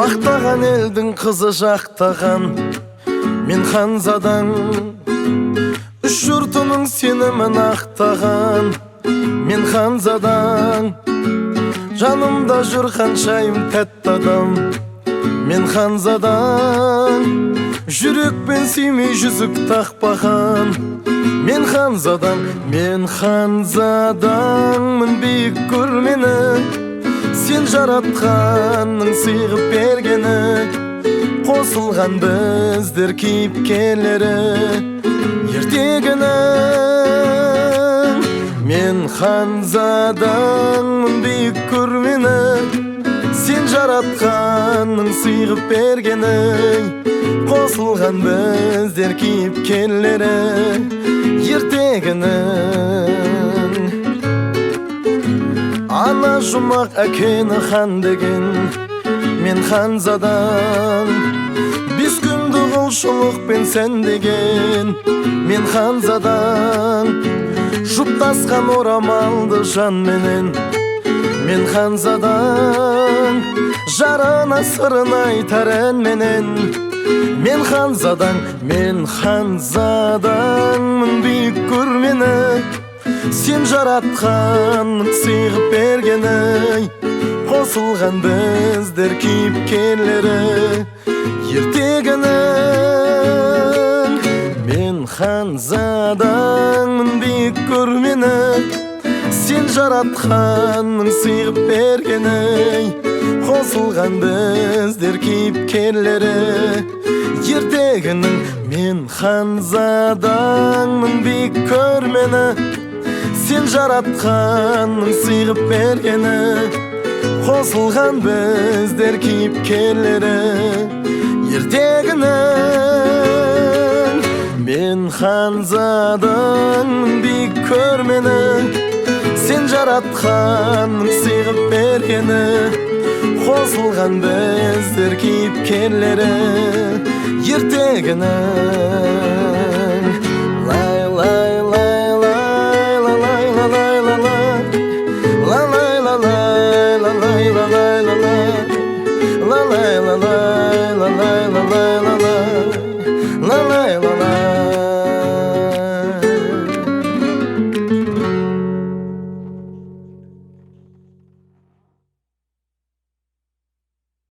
Мақтаған елдің қызы жақтаған мен ханзадаң, үш жұртының сенімін ақтаған мен ханзадаң. Жанымда жүр ханшайым тәтті адам мен ханзадаң, жүрекпен сүймей жүзік тақпаған мен ханзадаң. Мен ханзадаңмын, биік көрмені сен жаратқанның сыйғып бергені, қосылған біздер кейіпкерлері ертегінің. Мен ханзадаңмын, биік көрмені сен жаратқанның сыйғып бергені, қосылған біздер кейіпкерлері ертегінің. Ана жұмақ әкені хан деген мен ханзадаң, бес күнді құлшылықпен сән деген мен ханзадаң. Жұптасқан орамалды жан менен мен ханзадаң, жарына сырын айтар ән менен мен ханзадаң. Мен ханзадаңмын, биік көрмені сен жаратқанның сыйғып бергені, қосылған біздер кейіпкерлері ертегінің. Мен ханзадаңмын, биік көрмені сен жаратқанның сыйғып бергені, қосылған біздер кейіпкерлері ертегінің. Мен ханзадаңмын, биік көрмені сен жаратқанның сыйғып бергені, қосылған біздер кейіпкерлері ертегінің. Мен ханзадаңмын, биік көрмені сен жаратқанның сыйғып бергені, қосылған біздер кейіпкерлері ертегінің.